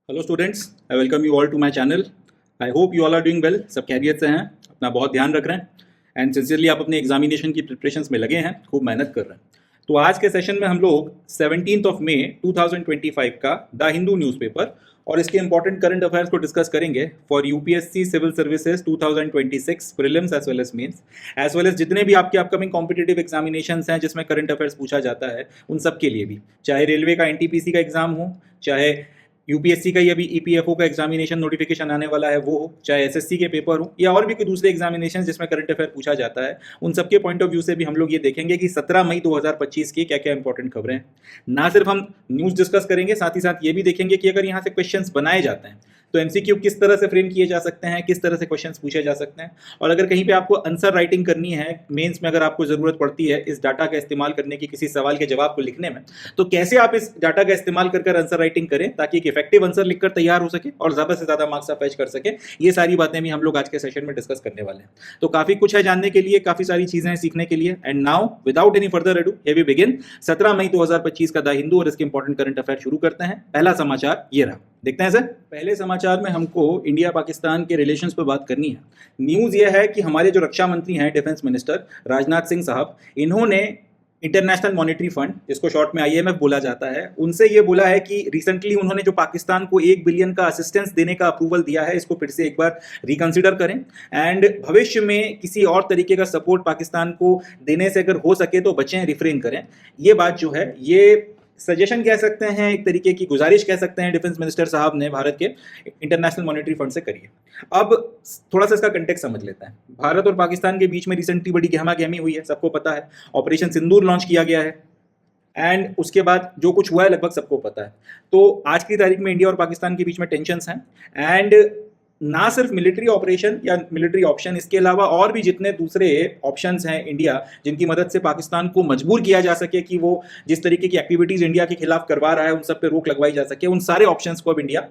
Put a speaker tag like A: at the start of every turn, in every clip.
A: Hello students, I welcome you all to my channel. I hope you all are doing well. सब खैरियत से हैं, अपना बहुत ध्यान रख रहे हैं एंड सिंसियरली आप अपने एग्जामिनेशन की प्रिपरेशंस में लगे हैं, खूब मेहनत कर रहे हैं। तो आज के सेशन में हम लोग 17 मई 2025 का द हिंदू न्यूज़पेपर और इसके इंपॉर्टेंट करंट अफेयर्स को डिस्कस करेंगे for UPSC civil services 2026 prelims as well as mains as well as जितने भी आपके अपकमिंग कॉम्पिटिटिव एग्जामिनेशंस हैं जिसमें करंट अफेयर्स पूछा जाता है उन सब के लिए भी, चाहे रेलवे का एनटीपीसी का एग्जाम हो, चाहे यूपीएससी का ही अभी ईपीएफओ का एग्जामिनेशन नोटिफिकेशन आने वाला है वो हो, चाहे एसएससी के पेपर हो या और भी कोई दूसरे एग्जामिनेशन जिसमें करंट अफेयर पूछा जाता है, उन सबके पॉइंट ऑफ व्यू से भी हम लोग ये देखेंगे कि 17 मई 2025 की क्या क्या इंपॉर्टेंट खबरें हैं। ना सिर्फ हम न्यूज़ डिस्कस करेंगे, साथ ही साथ ये भी देखेंगे कि अगर यहाँ से क्वेश्चंस बनाए जाते हैं तो एमसीक्यू किस तरह से फ्रेम किए जा सकते हैं, किस तरह से क्वेश्चंस पूछे जा सकते हैं, और अगर कहीं पे आपको आंसर राइटिंग करनी है मेंस में, अगर आपको ज़रूरत पड़ती है इस डाटा का इस्तेमाल करने की किसी सवाल के जवाब को लिखने में, तो कैसे आप इस डाटा का इस्तेमाल कर आंसर राइटिंग करें ताकि एक इफेक्टिव आंसर लिखकर तैयार हो सके और ज़्यादा से ज़्यादा मार्क्स आप फैच कर सके। ये सारी बातें भी हम लोग आज के सेशन में डिस्कस करने वाले हैं। तो काफ़ी कुछ है जानने के लिए, काफ़ी सारी चीज़ें हैं सीखने के लिए। And now without any further ado we begin 17 मई 2025 का द हिंदू और इसके इंपॉर्टेंट करंट अफेयर शुरू करते हैं। पहला समाचार ये रहा, देखते हैं सर। पहले समाचार में हमको इंडिया पाकिस्तान के रिलेशंस पर बात करनी है। न्यूज़ यह है कि हमारे जो रक्षा मंत्री हैं, डिफेंस मिनिस्टर राजनाथ सिंह साहब, इन्होंने इंटरनेशनल मॉनेटरी फंड, जिसको शॉर्ट में आईएमएफ बोला जाता है, उनसे ये बोला है कि रिसेंटली उन्होंने जो पाकिस्तान को 1 बिलियन का असिस्टेंस देने का अप्रूवल दिया है, इसको फिर से एक बार रिकंसिडर करें एंड भविष्य में किसी और तरीके का सपोर्ट पाकिस्तान को देने से अगर हो सके तो बचें, रिफ्रेन करें। ये बात जो है, ये सजेशन कह सकते हैं, एक तरीके की गुजारिश कह सकते हैं, डिफेंस मिनिस्टर साहब ने भारत के इंटरनेशनल मॉनेटरी फंड से करी है। अब थोड़ा सा इसका कंटेक्स्ट समझ लेते हैं। भारत और पाकिस्तान के बीच में रिसेंटली बड़ी गहमा गहमी हुई है, सबको पता है। ऑपरेशन सिंदूर लॉन्च किया गया है एंड उसके बाद जो कुछ हुआ है लगभग सबको पता है। तो आज की तारीख में इंडिया और पाकिस्तान के बीच में टेंशंस हैं एंड ना सिर्फ मिलिट्री ऑपरेशन या मिलिट्री ऑप्शन, इसके अलावा और भी जितने दूसरे ऑप्शंस हैं इंडिया, जिनकी मदद से पाकिस्तान को मजबूर किया जा सके कि वो जिस तरीके की एक्टिविटीज इंडिया के खिलाफ करवा रहा है उन सब पे रोक लगवाई जा सके, उन सारे ऑप्शंस को अब इंडिया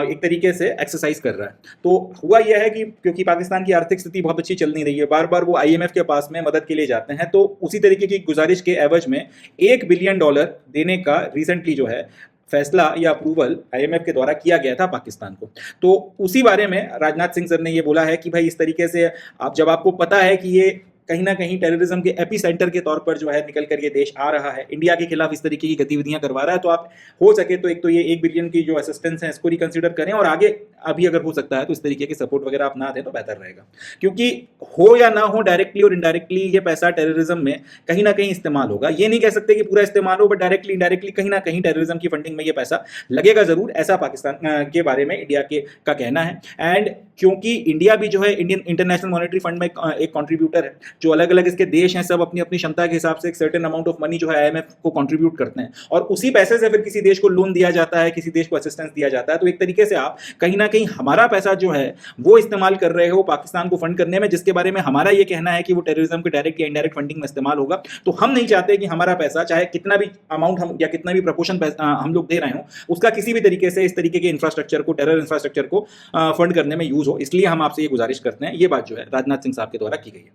A: एक तरीके से एक्सरसाइज कर रहा है। तो हुआ यह है कि क्योंकि पाकिस्तान की आर्थिक स्थिति बहुत अच्छी चल नहीं रही है, बार बार वो आईएमएफ के पास में मदद के लिए जाते हैं, तो उसी तरीके की गुजारिश के एवज में $1 बिलियन देने का रिसेंटली जो है फैसला या अप्रूवल आईएमएफ के द्वारा किया गया था पाकिस्तान को। तो उसी बारे में राजनाथ सिंह सर ने ये बोला है कि भाई इस तरीके से आप, जब आपको पता है कि ये कहीं ना कहीं टेररिज्म के एपी सेंटर के तौर पर जो है निकल कर ये देश आ रहा है, इंडिया के खिलाफ इस तरीके की गतिविधियां करवा रहा है, तो आप हो सके तो एक तो ये 1 बिलियन की जो असिस्टेंस है इसको रिकंसिडर करें और आगे अभी अगर हो सकता है तो इस तरीके की सपोर्ट वगैरह आप ना दें तो बेहतर रहेगा। क्योंकि हो या ना हो, डायरेक्टली और इनडायरेक्टली ये पैसा टेररिज्म में कहीं ना कहीं इस्तेमाल होगा। ये नहीं कह सकते कि पूरा इस्तेमाल हो, बट डायरेक्टली इनडायरेक्टली कहीं ना कहीं टेररिज्म की फंडिंग में ये पैसा लगेगा जरूर, ऐसा पाकिस्तान के बारे में इंडिया के का कहना है। एंड क्योंकि इंडिया भी जो है इंडियन इंटरनेशनल मॉनेटरी फंड में एक कंट्रीब्यूटर है, जो अलग अलग इसके देश हैं सब अपनी अपनी क्षमता के हिसाब से एक सर्टेन अमाउंट ऑफ मनी जो है आईएमएफ को कंट्रीब्यूट करते हैं और उसी पैसे से फिर किसी देश को लोन दिया जाता है, किसी देश को असिस्टेंस दिया जाता है। तो एक तरीके से आप कहीं ना कहीं हमारा पैसा जो है वो इस्तेमाल कर रहे हो पाकिस्तान को फंड करने में, जिसके बारे में हमारा ये कहना है कि वो टेररिज्म के डायरेक्ट या इनडायरेक्ट फंडिंग में इस्तेमाल होगा। तो हम नहीं चाहते कि हमारा पैसा, चाहे कितना भी अमाउंट हम या कितना भी प्रपोर्शन हम लोग दे रहे हो, उसका किसी भी तरीके से इस तरीके के इंफ्रास्ट्रक्चर को, टेरर इंफ्रास्ट्रक्चर को फंड करने में यूज हो। इसलिए हम आपसे ये गुजारिश करते हैं। ये बात जो है राजनाथ सिंह साहब के द्वारा की गई है।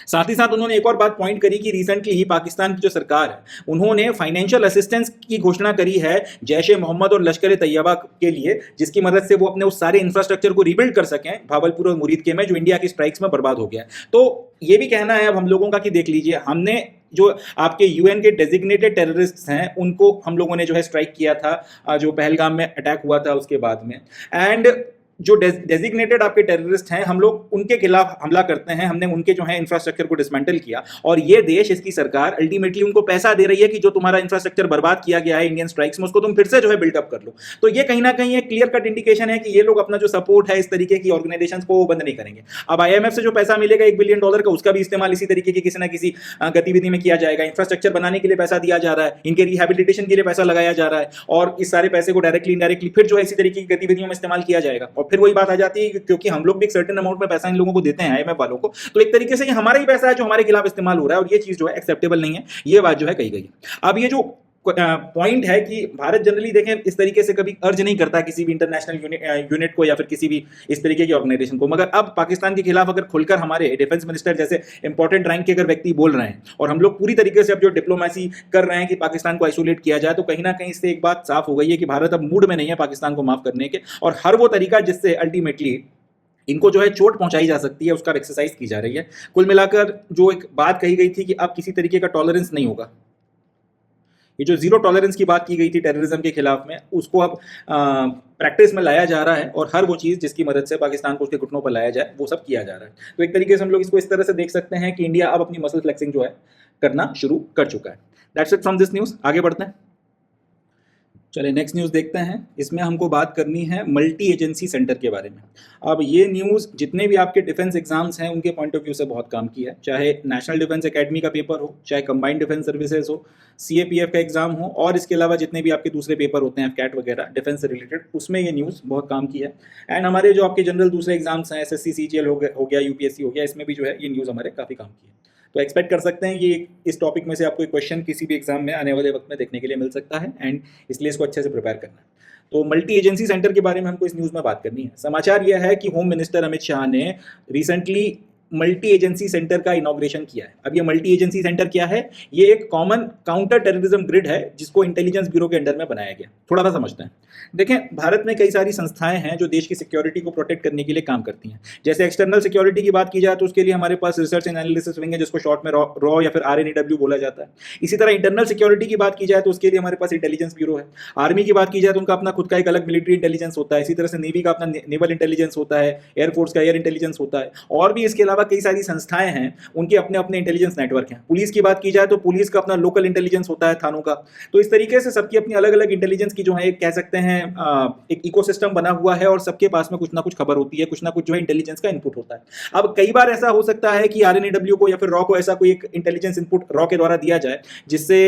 A: साथ ही साथ उन्होंने एक और बात पॉइंट करी कि रिसेंटली ही पाकिस्तान की जो सरकार है उन्होंने फाइनेंशियल असिस्टेंस की घोषणा करी है जैश ए मोहम्मद और लश्कर ए तैयबा के लिए, जिसकी मदद से वो अपने उस सारे इंफ्रास्ट्रक्चर को रिबिल्ड कर सकें भावलपुर और मुरीद के में, जो इंडिया की स्ट्राइक्स में बर्बाद हो गया है। तो ये भी कहना है अब हम लोगों का कि देख लीजिए, हमने जो आपके यूएन के डेजिग्नेटेड टेररिस्ट्स हैं उनको हम लोगों ने जो है स्ट्राइक किया था, जो पहलगाम में अटैक हुआ था उसके बाद में, एंड जो डेजिग्नेटेड आपके टेररिस्ट हैं हम लोग उनके खिलाफ हमला करते हैं, हमने उनके जो है इंफ्रास्ट्रक्चर को डिसमेंटल किया और ये देश, इसकी सरकार अल्टीमेटली उनको पैसा दे रही है कि जो तुम्हारा इंफ्रास्ट्रक्चर बर्बाद किया गया है इंडियन स्ट्राइक्स में, उसको तुम फिर से जो है बिल्डअप कर लो। तो ये कहीं ना कहीं एक क्लियर कट इंडिकेशन है कि ये लोग अपना जो सपोर्ट है इस तरीके की ऑर्गेनाइजेशंस को वो बंद नहीं करेंगे। अब आईएमएफ से जो पैसा मिलेगा $1 बिलियन का, उसका भी इस्तेमाल इसी तरीके की किसी ना किसी गतिविधि में किया जाएगा। इंफ्रास्ट्रक्चर बनाने के लिए पैसा दिया जा रहा है, इनके रिहेबिलिटेशन के लिए पैसा लगाया जा रहा है और इस सारे पैसे को डायरेक्टली इनडायरेक्टली फिर जो है इसी तरीके की गतिविधियों में इस्तेमाल किया जाएगा। और फिर वही बात आ जाती है क्योंकि हम लोग भी एक सर्टेन अमाउंट में पैसा इन लोगों को देते हैं आईएमएफ वालों को, तो एक तरीके से ये हमारा ही पैसा है जो हमारे खिलाफ इस्तेमाल हो रहा है और ये चीज जो है एक्सेप्टेबल नहीं है। ये बात जो है कही गई है। अब ये जो पॉइंट है कि भारत जनरली देखें इस तरीके से कभी अर्ज नहीं करता किसी भी इंटरनेशनल यूनिट को या फिर किसी भी इस तरीके की ऑर्गेनाइजेशन को, मगर अब पाकिस्तान के खिलाफ अगर खुलकर हमारे डिफेंस मिनिस्टर जैसे इंपॉर्टेंट रैंक के अगर व्यक्ति बोल रहे हैं और हम लोग पूरी तरीके से अब जो डिप्लोमेसी कर रहे हैं कि पाकिस्तान को आइसोलेट किया जाए, तो कहीं ना कहीं इससे एक बात साफ हो गई है कि भारत अब मूड में नहीं है पाकिस्तान को माफ करने के, और हर वो तरीका जिससे अल्टीमेटली इनको जो है चोट पहुंचाई जा सकती है उसका एक्सरसाइज की जा रही है। कुल मिलाकर जो एक बात कही गई थी कि अब किसी तरीके का टॉलरेंस नहीं होगा, ये जो जीरो टॉलरेंस की बात की गई थी टेररिज्म के खिलाफ में, उसको अब प्रैक्टिस में लाया जा रहा है और हर वो चीज़ जिसकी मदद से पाकिस्तान को उसके घुटनों पर लाया जाए वो सब किया जा रहा है। तो एक तरीके से हम लोग इसको इस तरह से देख सकते हैं कि इंडिया अब अपनी मसल फ्लेक्सिंग जो है करना शुरू कर चुका है। That's it from this news. आगे बढ़ते हैं, चलिए नेक्स्ट न्यूज़ देखते हैं। इसमें हमको बात करनी है मल्टी एजेंसी सेंटर के बारे में। अब ये न्यूज़ जितने भी आपके डिफेंस एग्जाम्स हैं उनके पॉइंट ऑफ व्यू से बहुत काम की है, चाहे नेशनल डिफेंस एकेडमी का पेपर हो, चाहे कंबाइंड डिफेंस सर्विसेज हो, CAPF का एग्जाम हो, और इसके अलावा जितने भी आपके दूसरे पेपर होते हैं कैट वगैरह डिफेंस से रिलेटेड, उसमें ये न्यूज़ बहुत काम की है। एंड हमारे जो आपके जनरल दूसरे एग्जाम्स हैं SSC CGL हो गया UPSC हो गया, इसमें भी जो है ये न्यूज़ हमारे काफ़ी काम की है। तो एक्सपेक्ट कर सकते हैं कि इस टॉपिक में से आपको एक क्वेश्चन किसी भी एग्जाम में आने वाले वक्त में देखने के लिए मिल सकता है, एंड इसलिए इसको अच्छे से प्रिपेयर करना है। तो मल्टी एजेंसी सेंटर के बारे में हमको इस न्यूज़ में बात करनी है। समाचार यह है कि होम मिनिस्टर अमित शाह ने रिसेंटली मल्टी एजेंसी सेंटर का इनॉग्रेशन किया है। अब ये मल्टी एजेंसी सेंटर क्या है? ये एक कॉमन काउंटर टेररिज्म ग्रिड है जिसको इंटेलिजेंस ब्यूरो के अंडर में बनाया गया। थोड़ा सा समझते हैं। देखें, भारत में कई सारी संस्थाएं हैं जो देश की सिक्योरिटी को प्रोटेक्ट करने के लिए काम करती हैं। जैसे एक्सटर्नल सिक्योरिटी की बात की जाए तो उसके लिए हमारे पास रिसर्च एंड एनालिसिस विंग है जिसको शॉर्ट में रॉ या फिर RNEW बोला जाता है। इसी तरह इंटरनल सिक्योरिटी की बात की जाए तो उसके लिए हमारे पास इंटेलिजेंस ब्यूरो है। आर्मी की बात की जाए तो उनका अपना खुद का एक अलग मिलिट्री इंटेलिजेंस होता है। इसी तरह से नेवी का अपना नेवल इंटेलिजेंस होता है, एयरफोर्स का एयर इंटेलिजेंस होता है, और भी इसके अलावा कई सारी संस्थाएं हैं उनके अपने अपने इंटेलिजेंस नेटवर्क हैं। पुलिस की बात की जाए तो पुलिस का अपना लोकल इंटेलिजेंस होता है थानों का। तो इस तरीके से सबकी अपनी अलग अलग इंटेलिजेंस की जो है कह सकते हैं एक इकोसिस्टम बना हुआ है, और सबके पास में कुछ ना कुछ खबर होती है, कुछ ना कुछ जो है इंटेलिजेंस का इनपुट होता है। अब कई बार ऐसा हो सकता है कि RNEW को या फिर रॉ को ऐसा कोई एक इंटेलिजेंस इनपुट रॉ के द्वारा दिया जाए जिससे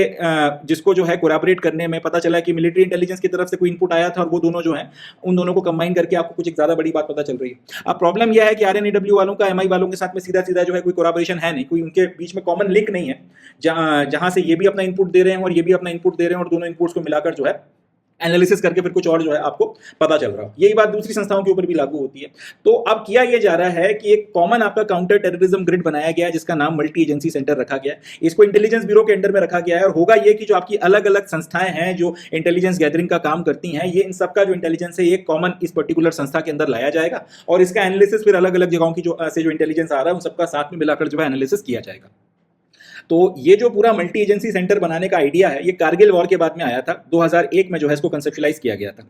A: जिसको जो है कोलैबोरेट करने में पता चला कि मिलिट्री इंटेलिजेंस की तरफ से कोई इनपुट आया था और वो दोनों जो है उन दोनों को कंबाइन करके आपको कुछ एक ज्यादा बड़ी बात पता चल रही है। अब प्रॉब्लम यह है कि RNEW वालों का MI वालों के साथ में सीधा सीधा जो है कोई कोलैबोरेशन है नहीं, कोई उनके बीच में कॉमन लिंक नहीं है जहां से ये भी अपना इनपुट दे रहे हैं और ये भी अपना इनपुट दे रहे हैं और दोनों इनपुट्स को मिलाकर जो है एनालिसिस करके फिर कुछ और जो है आपको पता चल रहा है। यही बात दूसरी संस्थाओं के ऊपर भी लागू होती है। तो अब किया यह जा रहा है कि एक कॉमन आपका काउंटर टेररिज्म ग्रिड बनाया गया है जिसका नाम मल्टी एजेंसी सेंटर रखा गया है। इसको इंटेलिजेंस ब्यूरो के अंडर में रखा गया है, और होगा ये कि जो आपकी अलग अलग संस्थाएं हैं जो इंटेलिजेंस गैदरिंग का काम करती हैं, ये इन सबका जो इंटेलिजेंस है एक कॉमन इस पर्टिकुलर संस्था के अंदर लाया जाएगा, और इसका एनालिसिस फिर अलग अलग जगहों की जो इंटेलिजेंस आ रहा है उन सबका साथ में मिलाकर जो है एनालिसिस किया जाएगा। तो ये जो पूरा मल्टी एजेंसी सेंटर बनाने का आइडिया है ये कारगिल वॉर के बाद में आया था। 2001 में जो है इसको कंसेप्चुलाइज किया गया था।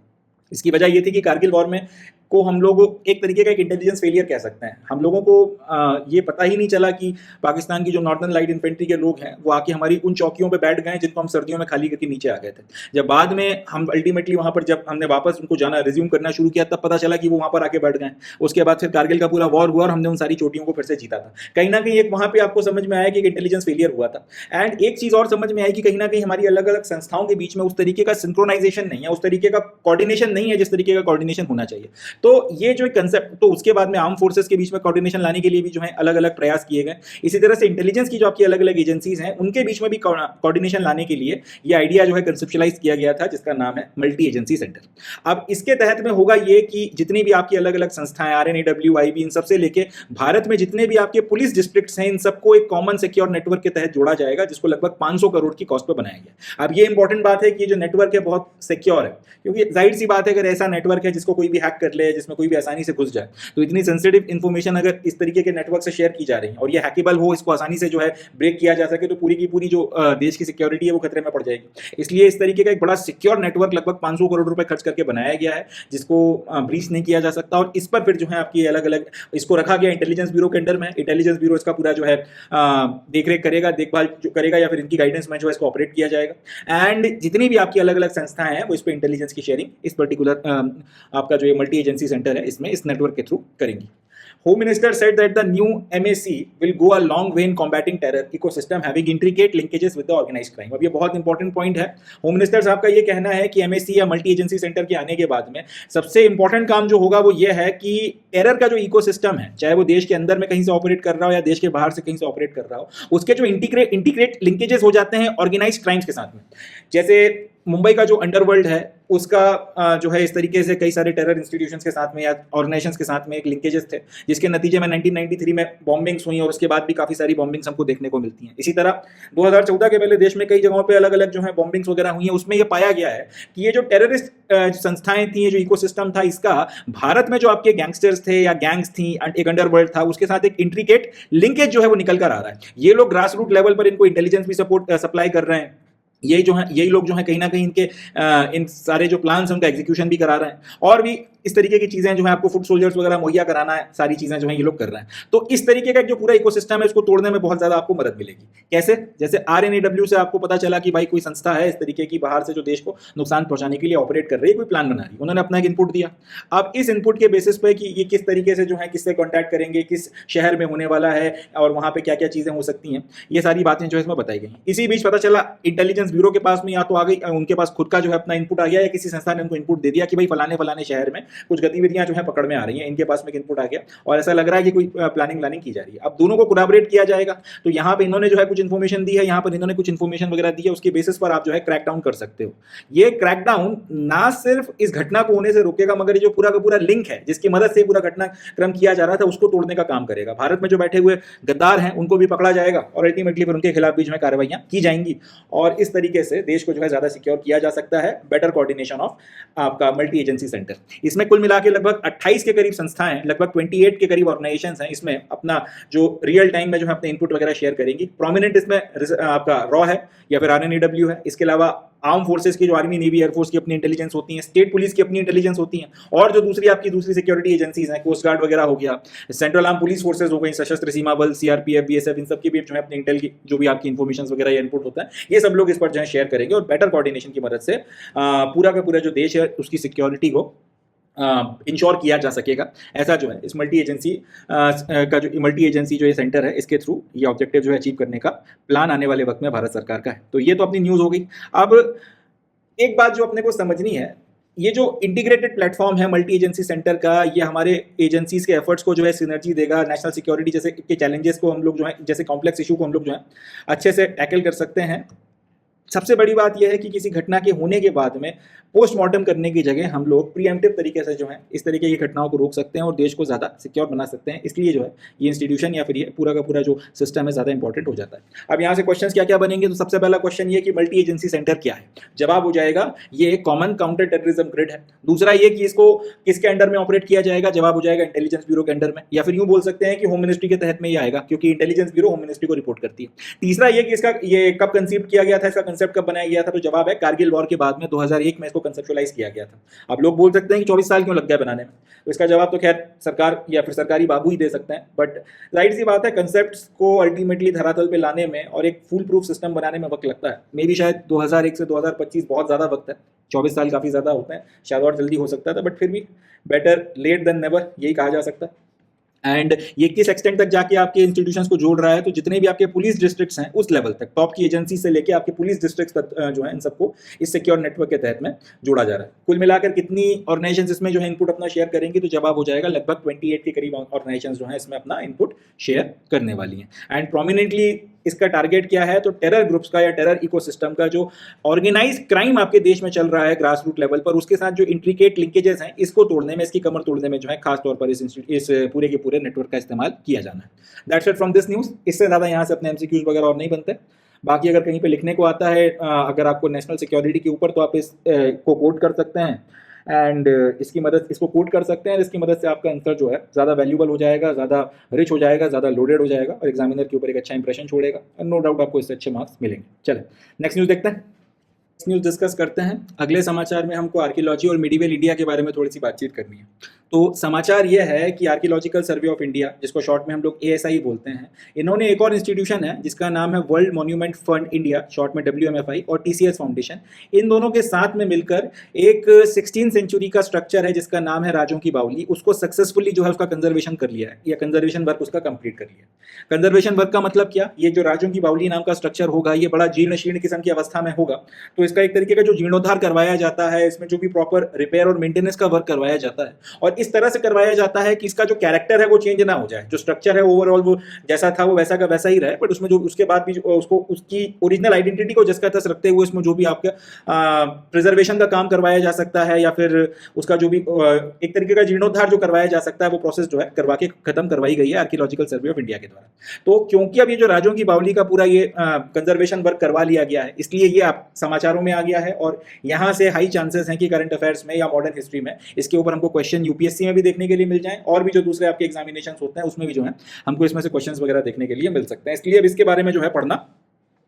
A: इसकी वजह ये थी कि कारगिल वॉर में को हम लोग एक तरीके का एक इंटेलिजेंस फेलियर कह सकते हैं। हम लोगों को ये पता ही नहीं चला कि पाकिस्तान की जो नॉर्दर्न लाइट इन्फेंट्री के लोग हैं वो आके हमारी उन चौकियों पे बैठ गए जिनको हम सर्दियों में खाली करके नीचे आ गए थे। जब बाद में हम अल्टीमेटली वहाँ पर जब हमने वापस उनको जाना रिज्यूम करना शुरू किया तब पता चला कि वो वहाँ पर आके बैठ गए। उसके बाद फिर कारगिल का पूरा वॉर हुआ और हमने उन सारी चोटियों को फिर से जीता था। कहीं ना कहीं एक वहाँ पे आपको समझ में आया कि एक इंटेलिजेंस फेलियर हुआ था। एंड एक चीज़ और समझ में आई कि कहीं ना कहीं हमारी अलग अलग संस्थाओं के बीच में उस तरीके का सिंक्रोनाइजेशन नहीं है, उस तरीके का कोऑर्डिनेशन नहीं है जिस तरीके का कोऑर्डिनेशन होना चाहिए। तो ये जो कंसेप्ट, तो उसके बाद में आर्म फोर्सेस के बीच में कोऑर्डिनेशन लाने के लिए भी जो है अलग अलग प्रयास किए गए। इसी तरह से इंटेलिजेंस की जो आपकी अलग अलग एजेंसीज हैं उनके बीच में भी कोऑर्डिनेशन लाने के लिए ये आइडिया जो है कंसेप्चुलाइज किया गया था जिसका नाम है मल्टी एजेंसी सेंटर। अब इसके तहत में होगा ये कि जितनी भी आपकी अलग अलग संस्थाएं RNEW, IB, इन सबसे लेके भारत में जितने भी आपके पुलिस डिस्ट्रिक्ट्स हैं इन सबको एक कॉमन सिक्योर नेटवर्क के तहत जोड़ा जाएगा जिसको लगभग 500 करोड़ की कॉस्ट पर बनाया गया। अब ये इंपॉर्टेंट बात है कि जो नेटवर्क है बहुत सिक्योर है, क्योंकि जाहिर सी बात है अगर ऐसा नेटवर्क है जिसको कोई भी हैक कर ले, जिसमें कोई भी आसानी से घुस जाए, तो इतनी सेंसिटिव इन्फॉर्मेशन अगर इस तरीके के नेटवर्क से शेयर की जा रही है और ये हैकेबल हो, इसको आसानी से जो है ब्रेक किया जा सके, तो पूरी की पूरी जो देश की सिक्योरिटी है वो खतरे में पड़ जाएगी। इसलिए इस तरीके का एक बड़ा सिक्योर नेटवर्क लगभग 500 करोड़ रुपए खर्च करके बनाया गया है जिसको ब्रीच नहीं किया जा सकता। और इस पर फिर जो है आपकी अलग अलग इसको रखा गया इंटेलिजेंस ब्यूरो के अंडर में। इंटेलिजेंस ब्यूरो इसका पूरा जो है देखरेख करेगा, देखभाल जो करेगा या फिर इनकी गाइडेंस में जो है इसको ऑपरेट किया जाएगा। एंड जितनी भी आपकी अलग अलग संस्थाएं हैं वो इस पर इंटेलिजेंस की शेयरिंग इस पर्टिकुलर आपका जो ये मल्टी एजेंसी सेंटर है इसमें इस नेटवर्क के थ्रू करेंगी। Home Minister said that the new MAC will go a long way in combating terror ecosystem having intricate linkages with the organized crime। अब ये बहुत इंपॉर्टेंट पॉइंट है। होम मिनिस्टर साहब का ये कहना है कि MAC या मल्टी एजेंसी सेंटर के आने के बाद में सबसे इंपॉर्टेंट काम जो होगा वो ये है कि टेरर का जो इकोसिस्टम है, चाहे वो देश के अंदर में कहीं से ऑपरेट कर रहा हो या देश के बाहर से कहीं से ऑपरेट कर रहा हो, उसके जो इंटीग्रेट लिंकेजेस हो जाते हैं ऑर्गेनाइज्ड क्राइम्स के साथ में। जैसे मुंबई का जो अंडरवर्ल्ड है उसका जो है इस तरीके से कई सारे टेरर इंस्टीट्यूशंस के साथ में या ऑर्गेनाइजेशंस के साथ में एक लिंकेजेस थे, जिसके नतीजे में 1993 में बॉम्बिंग्स हुई और उसके बाद भी काफ़ी सारी बॉम्बिंग्स हमको देखने को मिलती हैं। इसी तरह 2014 के पहले देश में कई जगहों पे अलग अलग जो है बॉम्बिंग्स वगैरह हुई हैं, उसमें ये पाया गया है कि ये जो टेररिस्ट संस्थाएं थी, ये जो इकोसिस्टम था, इसका भारत में जो आपके गैंगस्टर्स थे या गैंग्स थी, एक अंडरवर्ल्ड था, उसके साथ एक इंट्रिकेट लिंकेज जो है वो निकल कर आ रहा है। ये लोग ग्रास रूट लेवल पर इनको इंटेलिजेंस भी सप्लाई कर रहे हैं। यही लोग जो है कहीं ना कहीं इनके इन सारे जो प्लान्स हैं उनका एग्जीक्यूशन भी करा रहे हैं, और भी इस तरीके की चीज़ें जो है आपको फुट सोल्जर्स वगैरह मुहैया कराना है, सारी चीज़ें जो है ये लोग कर रहे हैं। तो इस तरीके का जो पूरा इकोसिस्टम है इसको तोड़ने में बहुत ज़्यादा आपको मदद मिलेगी। कैसे? जैसे RNAW से आपको पता चला कि भाई कोई संस्था है इस तरीके की बाहर से जो देश को नुकसान पहुंचाने के लिए ऑपरेट कर रही है, कोई प्लान बना रही है, उन्होंने अपना एक इनपुट दिया। अब इस इनपुट के बेसिस पे कि ये किस तरीके से जो है किससे कॉन्टैक्ट करेंगे, किस शहर में होने वाला है और वहाँ पे क्या क्या चीज़ें हो सकती हैं, ये सारी बातें जो है इसमें बताई गई। इसी बीच पता चला इंटेलिजेंस ब्यूरो के पास में या तो आ गई, उनके पास खुद का जो है अपना इनपुट आ गया या किसी संस्था ने उनको इनपुट दे दिया कि भाई फलाने शहर में कुछ गतिविधियां जो है पकड़ में आ रही हैं, इनके पास में इनपुट आ गया और ऐसा लग रहा है कि कोई प्लानिंग की जा रही है। अब दोनों को कोलैबोरेट किया जाएगा, तो यहाँ पे इन्होंने जो है कुछ इन्फॉर्मेशन दी है, यहाँ पर इन्होंने कुछ इन्फॉर्मेशन वगैरह दी है, उसके बेसिस पर आप जो है क्रैकडाउन कर सकते हो। ये क्रैकडाउन ना सिर्फ इस घटना को होने से रोकेगा, मगर जो पूरा का पूरा लिंक है जिसकी मदद से पूरा घटनाक्रम किया जा रहा था उसको तोड़ने का काम करेगा। भारत में जो बैठे हुए गद्दार हैं उनको भी पकड़ा जाएगा और अल्टीमेटली फिर उनके खिलाफ भी जो है कार्रवाइयां की जाएंगी, और इस तरीके से देश को जो है ज्यादा सिक्योर किया जा सकता है। बेटर कोऑर्डिनेशन ऑफ आपका मल्टी एजेंसी सेंटर। इसमें कुल मिला के लगभग 28 के करीब संस्थाएं, लगभग 28 के करीब ऑर्गेनाइजेशंस हैं, इसमें अपना जो रियल टाइम में जो है अपने इनपुट वगैरह शेयर करेंगी। प्रोमिनेंट इसमें आपका रॉ है या फिर RNAW है। इसके अलावा आर्म फोर्सेस की जो आर्मी, नेवी, एयरफोर्स की अपनी इंटेलिजेंस होती है, स्टेट पुलिस की अपनी इंटेलिजेंस होती है, और जो दूसरी सिक्योरिटी एजेंसीज हैं, कोस्ट गार्ड वगैरह हो गया, सेंट्रल आर्म पुलिस फोर्सेस हो गई, सशस्त्र सीमा बल, CRPF, BSF, इन सब की भी जो है अपनी इंटेल की जो भी आपकी इन्फॉर्मेशन वगैरह या इनपुट होता है, ये सब लोग इस पर जो है शेयर करेंगे और बेटर कोऑर्डिनेशन की मदद से पूरा का पूरा जो देश है उसकी सिक्योरिटी को इंश्योर किया जा सकेगा। ऐसा जो है इस मल्टी एजेंसी जो ये सेंटर है इसके थ्रू ये ऑब्जेक्टिव जो है अचीव करने का प्लान आने वाले वक्त में भारत सरकार का है। तो ये तो अपनी न्यूज़ हो गई। अब एक बात जो अपने को समझनी है, ये जो इंटीग्रेटेड प्लेटफॉर्म है मल्टी एजेंसी सेंटर का, ये हमारे एजेंसीज के एफर्ट्स को जो है सिनर्जी देगा। नेशनल सिक्योरिटी जैसे के चैलेंजेस को हम लोग जो है, जैसे कॉम्प्लेक्स इशू को हम लोग जो है अच्छे से टैकल कर सकते हैं। सबसे बड़ी बात यह है कि किसी घटना के होने के बाद में पोस्टमार्टम करने की जगह हम लोग प्रीएम्प्टिव तरीके से जो है इस तरीके की घटनाओं को रोक सकते हैं और देश को ज़्यादा सिक्योर बना सकते हैं। इसलिए जो है ये इंस्टीट्यूशन या फिर ये पूरा का पूरा जो सिस्टम है ज़्यादा इंपॉर्टेंट हो जाता है। अब यहाँ से क्वेश्चन क्या क्या बनेंगे, तो सबसे पहला क्वेश्चन ये कि मल्टी एजेंसी सेंटर क्या है। जवाब हो जाएगा ये एक कॉमन काउंटर टेररिज्म ग्रिड है। दूसरा ये कि इसको किसके अंडर में ऑपरेट किया जाएगा, जवाब हो जाएगा इंटेलिजेंस ब्यूरो के अंडर में, या फिर यूँ बोल सकते हैं कि होम मिनिस्ट्री के तहत में ये आएगा, क्योंकि इंटेलिजेंस ब्यूरो होम मिनिस्ट्री को रिपोर्ट करती है। तीसरा ये कि इसका ये कब कंसीव किया गया था, इसका कंसेप्ट कब बनाया गया था, तो जवाब है कारगिल वॉर के बाद में 2001 में इसको कंसेप्चुअलाइज किया गया था। अब लोग बोल सकते हैं कि 24 साल क्यों लग गया बनाने में, तो इसका जवाब तो खैर सरकार या फिर सरकारी बाबू ही दे सकते हैं, बट जाहिर सी बात है कंसेप्ट्स को अल्टीमेटली धरातल पे लाने में और एक फुल प्रूफ सिस्टम बनाने में वक्त लगता है। मे भी शायद 2001 से 2025 बहुत ज़्यादा वक्त है, 24 साल काफ़ी ज़्यादा होते हैं, शायद और जल्दी हो सकता था, बट फिर भी बेटर लेट देन नेवर यही कहा जा सकता है। एंड ये किस एक्सटेंट तक जाके आपके इंस्टीट्यूशंस को जोड़ रहा है, तो जितने भी आपके पुलिस डिस्ट्रिक्ट्स हैं उस लेवल तक, टॉप की एजेंसी से लेके आपके पुलिस डिस्ट्रिक्ट्स तक जो है इन सबको इस सिक्योर नेटवर्क के तहत में जोड़ा जा रहा है। कुल मिलाकर कितनी ऑर्गेनाइजेशंस इसमें जो है इनपुट अपना शेयर करेंगी, तो जवाब हो जाएगा लगभग 28 के करीब ऑर्गेनाइजेशंस जो है इसमें अपना इनपुट शेयर करने वाली हैं। एंड प्रोमिनेंटली इसका टारगेट क्या है, तो टेरर ग्रुप्स का या टेरर इकोसिस्टम का जो ऑर्गेनाइज क्राइम आपके देश में चल रहा है ग्रास रूट लेवल पर, उसके साथ जो इंट्रिकेट लिंकेजेस हैं इसको तोड़ने में, इसकी कमर तोड़ने में जो है खास तौर पर इस पूरे के पूरे नेटवर्क का इस्तेमाल किया जाना है। That's it from this news. इससे ज़्यादा यहाँ से अपने MCQs वगैरह और नहीं बनते। बाकी अगर कहीं पे लिखने को आता है अगर आपको नेशनल सिक्योरिटी के ऊपर, तो आप इस को कोट कर सकते हैं एंड इसको कोट कर सकते हैं। इसकी मदद से आपका आंसर जो है ज़्यादा वैल्यूबल हो जाएगा, ज़्यादा रिच हो जाएगा, ज़्यादा लोडेड हो जाएगा और एग्जामिनर के ऊपर एक अच्छा इंप्रेशन छोड़ेगा और नो डाउट आपको इससे अच्छे मार्क्स मिलेंगे। चले नेक्स्ट न्यूज़ देखते हैं। नेक्स्ट न्यूज़ डिस्कस करते हैं। अगले समाचार में हमको आर्कियोलॉजी और मिडिवल इंडिया के बारे में थोड़ी सी बातचीत करनी है। तो समाचार ये है कि आर्कियोलॉजिकल सर्वे ऑफ इंडिया, जिसको शॉर्ट में हम लोग ASI बोलते हैं, इन्होंने एक और इंस्टीट्यूशन है जिसका नाम है world monument fund India, short में WMFI, और TCS फाउंडेशन, इन दोनों के साथ में मिलकर एक 16 सेंचुरी का स्ट्रक्चर है जिसका नाम है राजों की बावली, उसको सक्सेसफुली जो है उसका कंजर्वेशन कर लिया है, या कंजर्वेशन वर्क उसका कंप्लीट कर लिया है। कंजर्वेशन वर्क का मतलब क्या, ये जो राजों की बावली नाम का स्ट्रक्चर होगा ये बड़ा जीर्ण शीर्ण किस्म की अवस्था में होगा, तो इसका एक तरीके का जो जीर्णोद्धार करवाया जाता है, इसमें जो भी प्रॉपर रिपेयर और मेंटेनेंस का वर्क करवाया जाता है, और इस तरह से करवाया जाता है कि इसका जो कैरेक्टर है वो चेंज ना हो जाए, जो स्ट्रक्चर है ओवरऑल वो जैसा था वो वैसा का वैसा ही रहे, बट उसमें जो उसके बाद भी उसको उसकी ओरिजिनल आइडेंटिटी को जिसका तस रखते हुए इसमें जो भी आपका प्रिजर्वेशन का काम करवाया जा सकता है, या फिर उसका जो भी एक तरीके का जीर्णोद्धार जो करवाया जा सकता है, वो प्रोसेस जो है करवा के खत्म करवाई गई है आर्कियोलॉजिकल सर्वे ऑफ इंडिया के द्वारा। तो क्योंकि अब ये जो राजों की बावली का पूरा ये कंजर्वेशन वर्क करवा लिया गया है, इसलिए ये आप समाचारों में आ गया है, और यहाँ से हाई चांसेस हैं कि करंट अफेयर्स में या मॉडर्न हिस्ट्री में इसके ऊपर हमको क्वेश्चन UPSC में भी देखने के लिए मिल जाए, और भी जो दूसरे आपके एग्जामिनेशन होते हैं उसमें भी जो है हमको इसमें से क्वेश्चंस वगैरह देखने के लिए मिल सकते हैं, इसलिए अब इसके बारे में जो है पढ़ना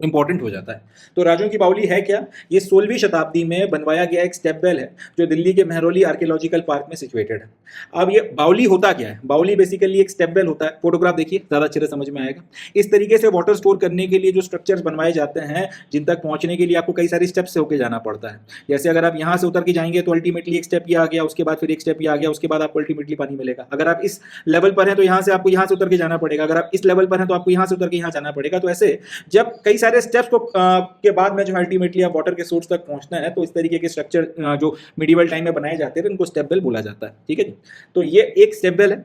A: इंपॉर्टेंट हो जाता है। तो राजों की बावली है क्या, ये 16वीं शताब्दी में बनवाया गया एक स्टेप वेल है जो दिल्ली के मेहरौली आर्कियोलॉजिकल पार्क में सिचुएटेड है। अब ये बावली होता क्या है, बावली बेसिकली एक स्टेप वेल होता है, फोटोग्राफ देखिए ज़्यादा अच्छे से समझ में आएगा। इस तरीके से वाटर स्टोर करने के लिए जो स्ट्रक्चर्स बनवाए जाते हैं, जिन तक पहुंचने के लिए आपको कई सारी स्टेप्स से होकर जाना पड़ता है। जैसे अगर आप यहाँ से उतर के जाएंगे तो अल्टीमेटली एक स्टेप ये आ गया, उसके बाद फिर एक स्टेप ये आ गया, उसके बाद आपको अल्टीमेटली पानी मिलेगा। अगर आप इस लेवल पर हैं तो यहाँ से आपको यहाँ से उतर के जाना पड़ेगा, अगर आप इस लेवल पर हैं तो आपको यहाँ से उतर के यहाँ जाना पड़ेगा। तो ऐसे जब कई सारे स्टेप्स को के बाद में जो अल्टीमेटली आप वाटर के सोर्स तक पहुंचना है, तो इस तरीके के स्ट्रक्चर जो मिडिवल टाइम में बनाए जाते हैं उनको स्टेप वेल बोला जाता है। ठीक है जी, तो ये एक स्टेप वेल है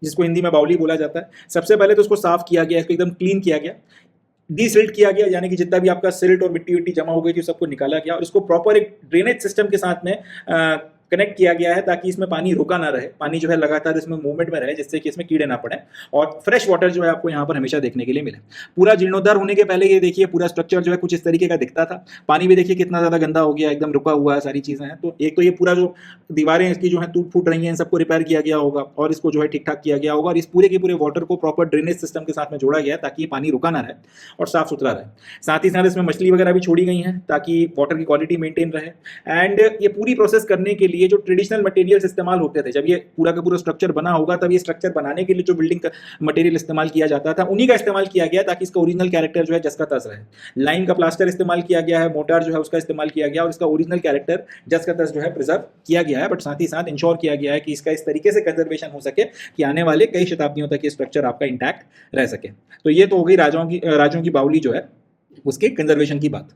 A: जिसको हिंदी में बावली बोला जाता है। सबसे पहले तो उसको साफ किया गया, इसको एकदम क्लीन किया गया, डीसिल्ट किया गया, यानी कि जितना भी आपका सिल्ट और मिट्टी विट्टी जमा हो गई थी सबको निकाला गया, और इसको प्रॉपर एक ड्रेनेज सिस्टम के साथ में कनेक्ट किया गया है ताकि इसमें पानी रुका ना रहे, पानी जो है लगातार इसमें मूवमेंट में रहे, जिससे कि इसमें कीड़े ना पड़े, और फ्रेश वाटर जो है आपको यहाँ पर हमेशा देखने के लिए मिले। पूरा जीर्णोद्धार होने के पहले ये देखिए पूरा स्ट्रक्चर जो है कुछ इस तरीके का दिखता था। पानी भी देखिए कितना ज़्यादा गंदा हो गया, एकदम रुका हुआ है, सारी चीज़ें हैं। तो एक तो ये पूरा जो दीवारें इसकी जो है टूट फूट रही हैं, इन सबको रिपेयर किया गया होगा और इसको जो है ठीक ठाक किया गया होगा, और इस पूरे के पूरे वाटर को प्रॉपर ड्रेनेज सिस्टम के साथ में जोड़ा गया ताकि ये पानी रुका ना रहे और साफ सुथरा रहे। साथ ही साथ इसमें मछली वगैरह भी छोड़ी गई हैं ताकि वाटर की क्वालिटी मेंटेन रहे। एंड ये पूरी प्रोसेस करने के लिए जो ट्रेडिशनल मटेरियल्स इस्तेमाल होते थे, जब ये पूरा का पूरा स्ट्रक्चर बना होगा तब ये स्ट्रक्चर बनाने के लिए जो बिल्डिंग का मटेरियल इस्तेमाल किया जाता था उन्हीं का इस्तेमाल किया गया ताकि इसका ओरिजिनल कैरेक्टर जो है जस का तस रहे। लाइन का प्लास्टर इस्तेमाल किया गया है, मोटार जो है उसका इस्तेमाल किया गया और इसका ओरिजिनल कैरेक्टर जस का तस जो है प्रिजर्व किया गया है। बट साथ ही साथ इंश्योर किया गया है कि इसका इस तरीके से कंजर्वेशन हो सके कि आने वाले कई शताब्दियों तक ये स्ट्रक्चर आपका इंटैक्ट रह सके। तो ये तो हो गई राजों की बावली जो है उसके कंजर्वेशन की बात।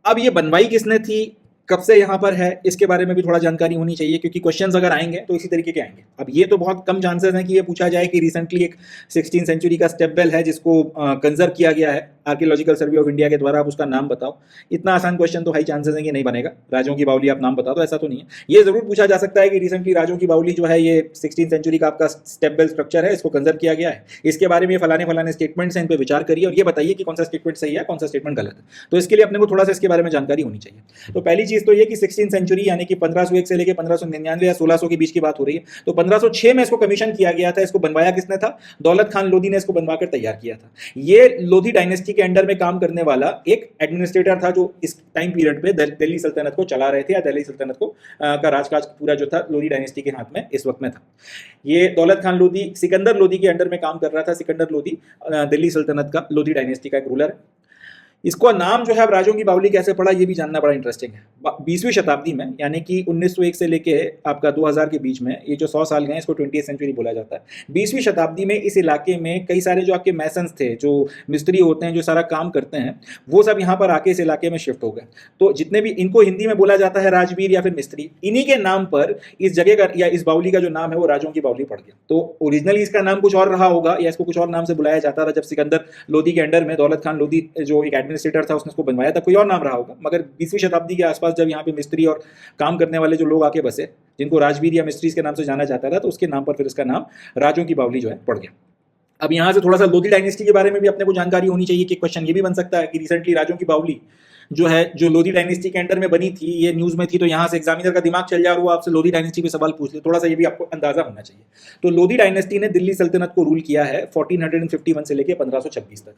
A: अब ये बनवाई किसने थी, कब से यहाँ पर है, इसके बारे में भी थोड़ा जानकारी होनी चाहिए, क्योंकि क्वेश्चंस अगर आएंगे तो इसी तरीके के आएंगे। अब ये तो बहुत कम चांसेस हैं कि ये पूछा जाए कि रिसेंटली एक 16 सेंचुरी का स्टेप वेल है जिसको कंजर्व किया गया है आर्कियोलॉजिकल सर्वे ऑफ इंडिया के द्वारा, आप उसका नाम बताओ। इतना आसान क्वेश्चन तो हाई चांसेस है कि नहीं बनेगा। राजों की बावली आप नाम बता दो, ऐसा तो नहीं है। ये जरूर पूछा जा सकता है कि रिसेंटली राजों की बावली जो है ये 16 सेंचुरी का आपका स्टेप वेल स्ट्रक्चर है, इसको कंजर्व किया गया है, इसके बारे में फलाने फलाने स्टेटमेंट्स हैं, इन पर विचार करिए और ये बताइए कि कौन सा स्टेटमेंट सही है कौन सा स्टेटमेंट गलत है। तो इसके लिए अपने को थोड़ा सा इसके बारे में जानकारी होनी चाहिए। तो पहली चीज तो ये कि 16 सेंचुरी यानी कि 1501 से लेकर 1599 या 1600 के बीच की बात हो रही है। तो 1506 में इसको कमीशन किया गया था। इसको बनवाया किसने था, दौलत खान लोधी ने इसको बनवाकर तैयार किया था। ये लोधी डायनेस्टी के अंडर में काम करने वाला एक एडमिनिस्ट्रेटर था जो इस टाइम पीरियड पे दिल्ली सल्तनत को चला रहे थे, या दिल्ली सल्तनत को का राजकाज पूरा जो था लोधी डायनेस्टी के हाथ में इस वक्त में था। ये दौलत खान लोधी सिकंदर लोधी के अंडर में काम कर रहा था। सिकंदर लोधी दिल्ली सल्तनत का लोधी डायनेस्टी का एक रूलर है। इसको नाम जो है अब राजों की बावली कैसे पड़ा ये भी जानना बड़ा इंटरेस्टिंग है। 20वीं शताब्दी में यानी कि 1901 से लेके आपका 2000 के बीच में ये जो 100 साल गए इसको 20th सेंचुरी बोला जाता है। 20वीं शताब्दी में इस इलाके में कई सारे जो आपके मैसन्स थे, जो मिस्त्री होते हैं, जो सारा काम करते हैं, वो सब यहाँ पर आके इस इलाके में शिफ्ट हो गए। तो जितने भी इनको हिंदी में बोला जाता है राजवीर या फिर मिस्त्री, इन्हीं के नाम पर इस जगह का या इस बावली का जो नाम है वो राजों की बावली पड़ गया। तो ओरिजिनली इसका नाम कुछ और रहा होगा या इसको कुछ और नाम से बुलाया जाता था। जब सिकंदर लोधी के अंडर में दौलत खान लोधी जो एक एडमिनिस्ट्रेटर था उसने इसको बनवाया था, कोई और नाम रहा होगा। मगर 20वीं शताब्दी के आसपास जब यहाँ पे मिस्त्री और काम करने वाले जो लोग आके बसे, जिनको राजवीर या मिस्ट्रीज के नाम से जाना जाता था, तो उसके नाम पर फिर इसका नाम राजों की बावली जो है पड़ गया। अब यहाँ से थोड़ा सा लोधी डायनेस्टी के बारे में भी अपने को जानकारी होनी चाहिए कि क्वेश्चन ये भी बन सकता है कि रिसेंटली राजों की बावली जो है जो लोधी डायनेस्टी के अंडर में बनी थी, ये न्यूज़ में थी, तो यहाँ से एग्जामिनर का दिमाग चल जाए और वो आपसे लोधी डायनेस्टी पे सवाल पूछ ले। थोड़ा सा ये भी आपको अंदाजा होना चाहिए। तो लोधी डायनेस्टी ने दिल्ली सल्तनत को रूल किया है 1451 से लेकर 1526 तक।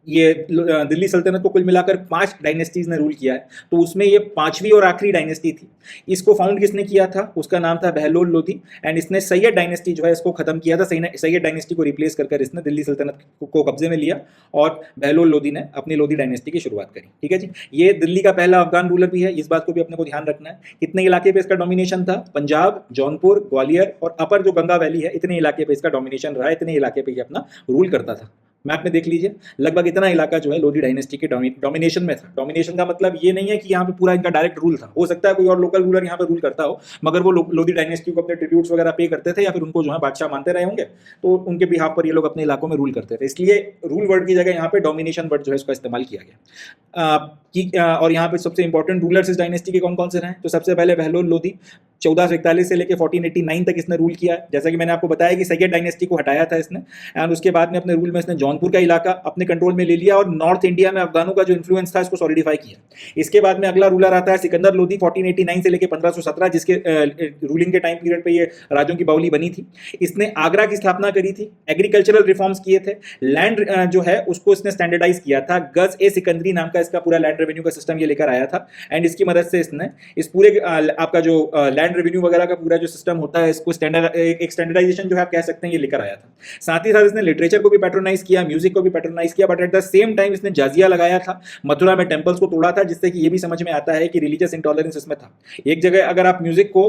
A: ये दिल्ली सल्तनत को कुल मिलाकर 5 डायनेस्टीज ने रूल किया है, तो उसमें ये 5वीं और आखिरी डायनेस्टी थी। इसको फाउंड किसने किया था? उसका नाम था बहलोल लोधी, एंड इसने सैयद डायनेस्टी जो है इसको खत्म किया था। सैयद डायनेस्टी को रिप्लेस कर इसने दिल्ली सल्तनत को कब्जे में लिया और बहलोल लोधी ने अपनी लोधी डायनेस्टी की शुरुआत करी। ठीक है जी, ये दिल्ली का पहला अफगान रूलर भी है, इस बात को भी अपने को ध्यान रखना है। कितने इलाके पे इसका डोमिनेशन था? पंजाब, जौनपुर, ग्वालियर और अपर जो गंगा वैली है, इतने इलाके पे इसका डोमिनेशन रहा, इतने इलाके पे ये अपना रूल करता था। मैप में देख लीजिए, लगभग इतना इलाका जो है लोधी डायनेस्टी के डोमिनेशन में था। डोमिनेशन का मतलब ये नहीं है कि यहाँ पे पूरा इनका डायरेक्ट रूल था, हो सकता है कोई और लोकल रूलर यहाँ पे रूल करता हो, मगर वो लोधी डायनेस्टी को अपने ट्रिब्यूट्स वगैरह पे करते थे या फिर उनको जो है बादशाह मानते रहे होंगे, तो उनके बिहाफ पर ये लोग अपने इलाकों में रूल करते थे। इसलिए रूल वर्ड की जगह यहाँ पे डोमिनेशन वर्ड जो है इसका इस्तेमाल किया गया। और यहाँ पे सबसे इंपॉर्टेंट रूलर्स इस डायनेस्टी के कौन कौन से रहे? तो सबसे पहले बहलोल लोधी 1441 से लेकर 1489 तक इसने रूल किया है। जैसा कि मैंने आपको बताया कि सैयद डायनेस्टी को हटाया था इसने, एंड उसके बाद में अपने रूल में इसने जौनपुर का इलाका अपने कंट्रोल में ले लिया और नॉर्थ इंडिया में अफगानों का जो इन्फ्लुएंस था इसको सॉलिडिफाई किया। इसके बाद में अगला रूलर आता है सिकंदर लोधी 1489 से लेकर 1517, जिसके रूलिंग के टाइम पीरियड पे ये राज्यों की बाउली बनी थी। इसने आगरा की स्थापना करी थी, एग्रीकल्चरल रिफॉर्म्स किए थे, लैंड जो है उसको इसने स्टैंडर्डाइज किया था। गज ए सिकंदरी नाम का इसका पूरा लैंड रेवेन्यू का सिस्टम ये लेकर आया था, एंड इसकी मदद से इसने इस पूरे आपका जो लैंड रेवेन्यू वगैरह का पूरा जो सिस्टम होता है इसको एक स्टैंडर्डाइजेशन जो है आप कह सकते हैं ये लेकर आया था। साथ ही साथ इसने लिटरेचर को भी पैट्रोनाइज किया, म्यूजिक को भी पैट्रोनाइज किया, but at the same time इसने जाजिया लगाया था, मथुरा में टेंपल्स को तोड़ा था, जिससे कि ये भी समझ में आता है कि रिलीजियस इंटॉलरेंस इसमें था। एक जगह अगर आप म्यूजिक को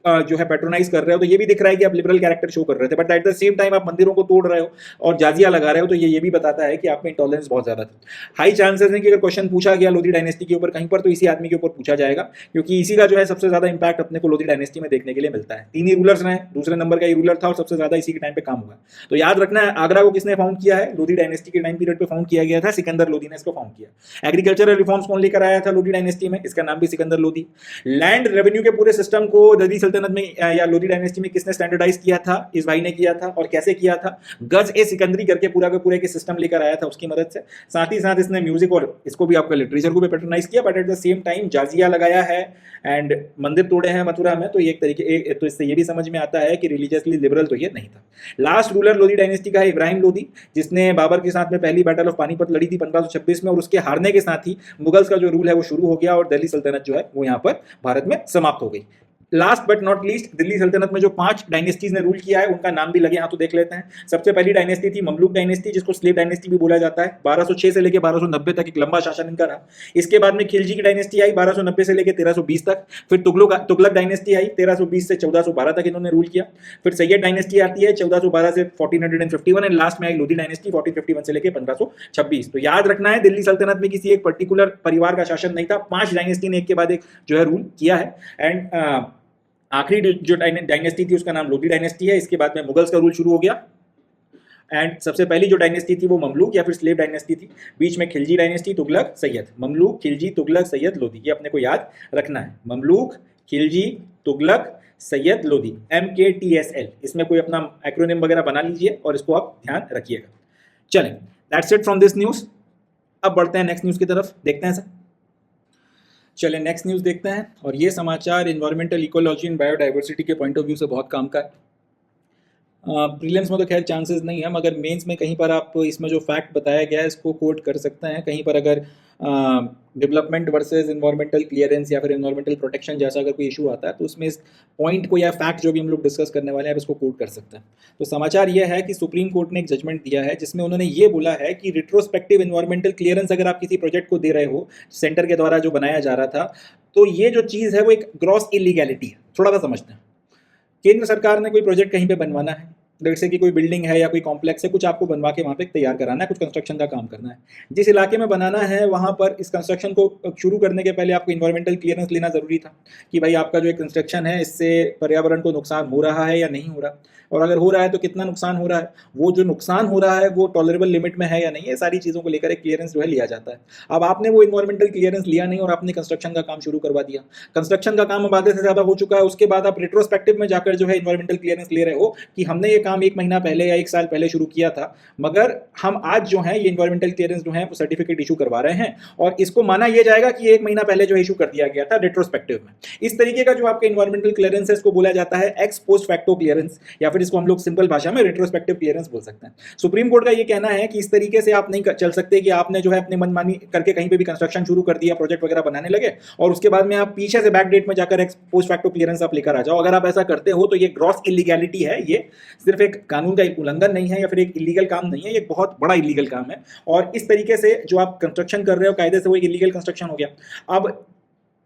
A: जो है पैट्रोनाइज कर रहे हो तो ये भी दिख रहा है कि आप लिबरल कैरेक्टर शो कर रहे थे, but at the same time आप मंदिरों को तोड़ रहे हो और जाजिया लगा रहे हो, तो ये भी बताता है कि आप में इंटॉलरेंस बहुत ज्यादा था। हाई चांसेस है कि अगर क्वेश्चन पूछा गया लोधी डायनेस्टी के ऊपर कहीं पर, तो इसी आदमी के ऊपर पूछा जाएगा, क्योंकि इसी का जो है सबसे ज्यादा इंपैक्ट अपने को लोधी डायनेस्टी में देखने के लिए मिलता है। 3 ही रूलर्स रहे, दूसरे नंबर का ही रूलर था और सबसे ज्यादा इसी के टाइम पे काम हुआ। तो याद रखना है, आगरा को किसने फाउंड किया है? लोधी डायनेस्टी के टाइम पीरियड पे फाउंड किया गया था, सिकंदर लोधी ने इसको फाउंड किया। एग्रीकल्चरल रिफॉर्म्स कौन लेकर आया था लोधी डायनेस्टी में? इसका नाम भी सिकंदर लोधी। लैंड रेवेन्यू के पूरे सिस्टम को दिल्ली सल्तनत में या लोधी डायनेस्टी में किसने स्टैंडर्डाइज किया था? इस भाई ने किया था। और कैसे किया था? गज ए सिकंदरी करके पूरा का पूरा के सिस्टम लेकर आया था उसकी मदद से। साथ ही साथ इसने म्यूजिक और इसको भी आपका लिटरेचर को भी पैट्रोनाइज किया, but at the same time जाजिया लगाया है एंड मंदिर तोड़े हैं मथुरा में। तो ये एक तरीके तो इससे ये भी समझ में आता है कि रिलीजियसली लिबरल तो ये नहीं था। लास्ट रूलर लोधी डायनेस्टी का है इब्राहिम लोधी, जिसने बाबर के साथ में पहली बैटल ऑफ पानीपत लड़ी थी 1526 में, और उसके हारने के साथ ही मुगल्स का जो रूल है वो शुरू हो गया और दिल्ली सल्तनत जो है वो यहाँ पर भारत में समाप्त हो गई। Last but not least, Delhi सल्तनत में जो 5 डायनेस्टीज ने रूल किया है उनका नाम भी लगे, यहाँ तो देख लेते हैं। सबसे पहली डायनेस्टी थी ममलूक डायनेस्टी, जिसको स्लेव डायनेस्टी भी बोला जाता है। 1206 से लेकर 1290 तक एक लंबा शासन इनका रहा। इसके बाद में खिलजी की डायनेस्टी आई 1290 से लेकर 1320 तक। फिर तुगलक डायनेस्टी आई 1320 से 1412 तक इन्होंने रूल किया। फिर सैयद डायनेस्टी आती है 1412 से 1451, एंड लास्ट में आई लोधी डायनेस्टी 1451 से लेकर 1526। तो याद रखना है, दिल्ली सल्तनत में किसी एक पर्टिकुलर परिवार का शासन नहीं था, 5 डायनेस्टी ने एक के बाद एक जो है रूल किया है। एंड आखिरी जो डायनेस्टी थी उसका नाम लोधी डायनेस्टी है। इसके बाद में मुगल्स का रूल शुरू हो गया, एंड सबसे पहली जो डायनेस्टी थी वो ममलूक या फिर स्लेव डायनेस्टी थी। बीच में खिलजी डायनेस्टी, तुगलक, सैयद। ममलूक, खिलजी, तुगलक, सैयद, लोधी, ये अपने को याद रखना है। Mamluk, Khilji, Tughlaq, Syed, Lodhi, MKTSL। इसमें कोई अपना एक्रोनिम वगैरह बना लीजिए और इसको आप ध्यान रखिएगा। चलें, that's it from this news. अब बढ़ते हैं नेक्स्ट न्यूज़ की तरफ, देखते हैं सर। चलें नेक्स्ट न्यूज़ देखते हैं, और ये समाचार इन्वायरमेंटल इकोलॉजी एंड बायोडाइवर्सिटी के पॉइंट ऑफ व्यू से बहुत काम का है। प्रीलिम्स में तो खैर चांसेस नहीं है, मगर मेंस में कहीं पर आप इसमें जो फैक्ट बताया गया है इसको कोट कर सकते हैं। कहीं पर अगर डेवलपमेंट वर्सेस इन्वायरमेंटल क्लियरेंस या फिर इन्वायरमेंटल प्रोटेक्शन जैसा अगर कोई इशू आता है तो उसमें इस पॉइंट को या फैक्ट जो भी हम लोग डिस्कस करने वाले हैं आप इसको कोट कर सकते हैं। तो समाचार यह है कि सुप्रीम कोर्ट ने एक जजमेंट दिया है जिसमें उन्होंने ये बोला है कि रिट्रोस्पेक्टिव इन्वायरमेंटल क्लियरेंस अगर आप किसी प्रोजेक्ट को दे रहे हो सेंटर के द्वारा जो बनाया जा रहा था, तो ये जो चीज़ है वो एक ग्रॉस इलीगैलिटी है। थोड़ा सा समझते हैं, केंद्र सरकार ने कोई प्रोजेक्ट कहीं पर बनवाना है, जैसे कि कोई बिल्डिंग है या कोई कॉम्प्लेक्स है, कुछ आपको बनवा के वहाँ पे तैयार कराना है, कुछ कंस्ट्रक्शन का काम करना है। जिस इलाके में बनाना है वहाँ पर इस कंस्ट्रक्शन को शुरू करने के पहले आपको इन्वायरमेंटल क्लियरेंस लेना ज़रूरी था कि भाई आपका जो एक कंस्ट्रक्शन है इससे पर्यावरण को नुकसान हो रहा है या नहीं हो रहा, और अगर हो रहा है तो कितना नुकसान हो रहा है, वो जो नुकसान हो रहा है वो टॉलरेबल लिमिट में है या नहीं, ये सारी चीज़ों को लेकर एक क्लियरेंस जो है लिया जाता है। अब आपने वो इन्वायरमेंटल क्लियरेंस लिया नहीं और आपने कंस्ट्रक्शन का काम शुरू करवा दिया, कंस्ट्रक्शन का काम अब आधे से ज़्यादा हो चुका है, उसके बाद आप रिट्रोस्पेक्टिव में जाकर जो है इन्वायरमेंटल क्लियरेंस ले रहे हो कि हमने ये काम 1 महीना पहले या 1 साल पहले शुरू किया था, मगर हम आज जो है ये इन्वायरमेंटल क्लियरेंस जो है वो सर्टिफिकेट इशू करवा रहे हैं और इसको माना यह जाएगा कि 1 महीना पहले जो इशू कर दिया गया था रेट्रोस्पेक्टिव में। इस तरीके का जो आपका इन्वायरमेंटल क्लियरेंस है इसको बोला जाता है एक्स पोस्ट फैक्टो क्लियरेंस, या फिर इसको हम लोग सिंपल भाषा में रेट्रोस्पेक्टिव क्लियरेंस बोल सकते हैं। सुप्रीम कोर्ट का ये कहना है कि इस तरीके से आप नहीं चल सकते कि आपने जो है अपनी मनमानी करके कहीं पे भी कंस्ट्रक्शन शुरू कर दिया, प्रोजेक्ट वगैरह बनाने लगे और उसके बाद में आप पीछे से बैक डेट में जाकर एक्स पोस्ट फैक्टो क्लियरेंस आप लेकर आ जाओ। अगर आप ऐसा करते हो तो ये ग्रॉस इलीगैलिटी है, ये सिर्फ एक कानून का एक उल्लंघन नहीं है या फिर एक इलीगल काम नहीं है, ये एक बहुत बड़ा इलीगल काम है। और इस तरीके से जो आप कंस्ट्रक्शन कर रहे हो कायदे से वो एक इलीगल कंस्ट्रक्शन हो गया। अब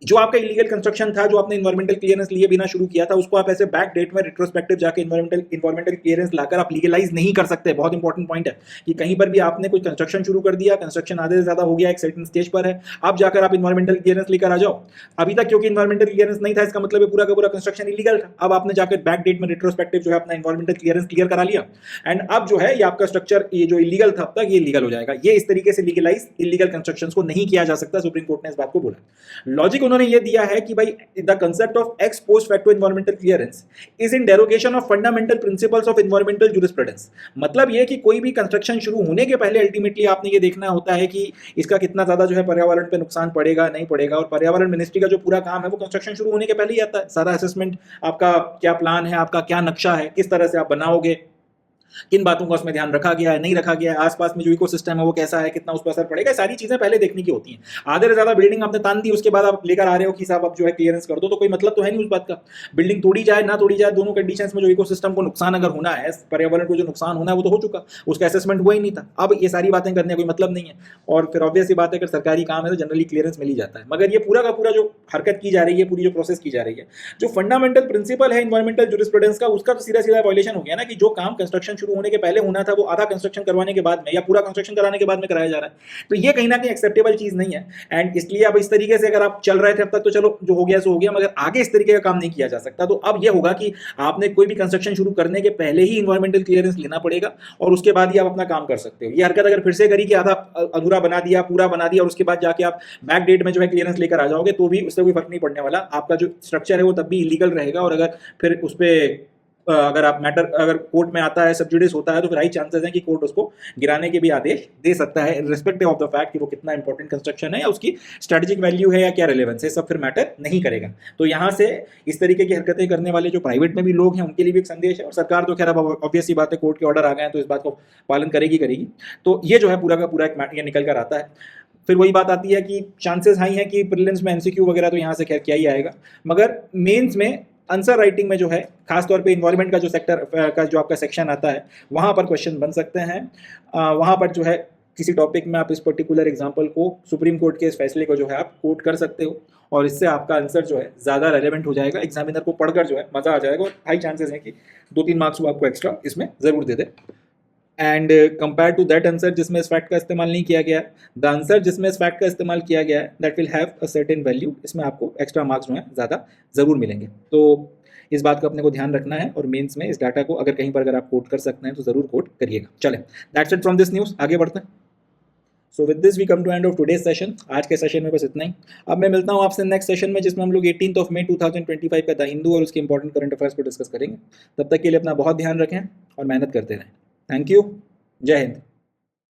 A: जो आपका इलीगल कंस्ट्रक्शन था, जो आपने इन्वायरमेंटल क्लियरेंस लिए बिना शुरू किया था, उसको आप ऐसे बैक डेट में रेट्रोस्पेक्टिव जाके इन्वायरमेंटल क्लियरेंस लाकर आप लीगलाइज नहीं कर सकते। बहुत इंपॉर्टेंट पॉइंट है कि कहीं पर भी आपने कोई कंस्ट्रक्शन शुरू कर दिया, कंस्ट्रक्शन आधे से ज्यादा हो गया, एक सर्टेन स्टेज पर है, अब जाकर आप इन्वायरमेंटल क्लियरेंस लेकर आ जाओ। अभी तक क्योंकि इन्वायरमेंटल क्लियरेंस नहीं था, इसका मतलब पूरा का पूरा कंस्ट्रक्शन इलीगल था। अब आपने जाकर बैक डेट में रेट्रोस्पेक्टिव जो है अपना इन्वायरमेंटल क्लियरेंस क्लियर करा लिया एंड अब जो है ये आपका स्ट्रक्चर ये जो इलीगल था अब तक ये लीगल हो जाएगा। ये इस तरीके से लीगलाइज इलीगल कंस्ट्रक्शंस को नहीं किया जा सकता। सुप्रीम कोर्ट ने इस बात को बोला। लॉजिक उन्होंने ये दिया है कि भाई the concept of x post facto environmental clearance is in derogation of fundamental principles of environmental jurisprudence. मतलब ये कि कोई भी कंस्ट्रक्शन शुरू होने के पहले अल्टीमेटली आपने ये देखना होता है कि इसका कितना ज्यादा जो है पर्यावरण पे नुकसान पड़ेगा नहीं पड़ेगा, और पर्यावरण मिनिस्ट्री का जो पूरा काम है वो कंस्ट्रक्शन शुरू होने के पहले ही आता है। सारा असेसमेंट, आपका क्या प्लान है, आपका क्या नक्शा है, किस तरह से आप बनाओगे, किन बातों का उसमें ध्यान रखा गया है नहीं रखा गया है, आसपास में जो इकोसिस्टम है वो कैसा है, कितना उस पर असर पड़ेगा, सारी चीजें पहले देखने की होती हैं। आधे से ज्यादा बिल्डिंग आपने तान दी, उसके बाद आप लेकर आ रहे हो कि साहब अब जो है क्लियरेंस कर दो, तो कोई मतलब तो है नहीं उस बात का। बिल्डिंग तोड़ी जाए ना तोड़ी जाए, दोनों कंडीशंस में जो इकोसिस्टम को नुकसान अगर होना है, पर्यावरण को जो नुकसान होना है वो तो हो चुका, उसका असेसमेंट हुआ ही नहीं था। अब ये सारी बातें करने का कोई मतलब नहीं है। और फिर ऑब्वियस बात है, अगर सरकारी काम है तो जनरली क्लियरेंस मिल ही जाता है। मगर ये पूरा का पूरा जो हरकत की जा रही है, पूरी जो प्रोसेस की जा रही है, जो फंडामेंटल प्रिंसिपल है इन्वायरमेंटल जूरिस्प्रूडेंस का, उसका तो सीधा सीधा वायलेशन हो गया ना कि जो काम कंस्ट्रक्शन शुरू होने के पहले होना था वो आधा कंस्ट्रक्शन करवाने के बाद में या पूरा कंस्ट्रक्शन कराने के बाद में कराया जा रहा है। तो ये कहीं ना कहीं एक्सेप्टेबल चीज नहीं है। एंड इसलिए अब इस तरीके से अगर आप चल रहे थे अब तक तो चलो जो हो गया सो हो गया, मगर आगे इस तरीके का काम नहीं किया जा सकता। तो अब ये होगा कि आपने कोई भी कंस्ट्रक्शन शुरू करने के पहले ही इन्वायरमेंटल क्लियरेंस लेना पड़ेगा और उसके बाद ही आप अपना काम कर सकते हो। ये हरकत अगर फिर से करी कि आधा अधूरा बना दिया, पूरा बना दिया और उसके बाद जाके आप बैक डेट में जो है क्लियरेंस लेकर आ जाओगे तो भी उससे कोई फर्क नहीं पड़ने वाला। आपका जो स्ट्रक्चर है वो तब भी इलीगल रहेगा। और अगर फिर उस पर अगर आप मैटर अगर कोर्ट में आता है, सब जुडिस होता है, तो फिर हाई चांसेस हैं कि कोर्ट उसको गिराने के भी आदेश दे सकता है, रिस्पेक्टिव ऑफ द फैक्ट कि वो कितना इंपॉर्टेंट कंस्ट्रक्शन है या उसकी स्ट्रेटेजिक वैल्यू है या क्या रिलेवेंस है, सब फिर मैटर नहीं करेगा। तो यहाँ से इस तरीके की हरकतें करने वाले जो प्राइवेट में भी लोग हैं उनके लिए भी एक संदेश है। और सरकार तो खैर अब ऑब्वियस ही बात है, कोर्ट के ऑर्डर आ गए हैं तो इस बात को पालन करेगी। तो ये जो है पूरा का पूरा एक मैटर निकल कर आता है। फिर वही बात आती है कि चांसेस हाई है कि प्रीलिम्स में एमसीक्यू वगैरह तो यहाँ से खैर क्या ही आएगा, मगर मेंस में आंसर राइटिंग में जो है खासतौर पे इन्वायरमेंट का जो सेक्टर का जो आपका सेक्शन आता है वहाँ पर क्वेश्चन बन सकते हैं। वहाँ पर जो है किसी टॉपिक में आप इस पर्टिकुलर एग्जांपल को, सुप्रीम कोर्ट के इस फैसले को जो है आप कोट कर सकते हो और इससे आपका आंसर जो है ज़्यादा रेलेवेंट हो जाएगा। एग्जामिनर को पढ़कर जो है मज़ा आ जाएगा और हाई चांसेस हैं कि 2-3 मार्क्स वो आपको एक्स्ट्रा इसमें ज़रूर दे दे। And compare to that answer जिसमें इस फैक्ट का इस्तेमाल नहीं किया गया है, द आंसर जिसमें इस फैक्ट का इस्तेमाल किया गया है that will have a certain value, इसमें आपको एक्स्ट्रा मार्क्स जो है ज़्यादा ज़रूर मिलेंगे। तो इस बात का अपने को ध्यान रखना है और मेंस में इस डाटा को अगर कहीं पर अगर आप कोट कर सकते हैं तो ज़रूर कोट करिएगा। चलें, that's it from this news, आगे बढ़ते हैं। So with this we come to end of today's session. आज के सेशन में बस इतना ही। अब मैं मिलता हूँ आपसे नेक्स्ट सेशन में जिसमें हम लोग 18 मई 2025 का द हिंदू और उसके इंपॉर्टेंट करंट अफेयर्स को डिस्कस करेंगे। तब तक के लिए अपना बहुत ध्यान रखें और मेहनत करते रहें। Thank you. जय हिंद।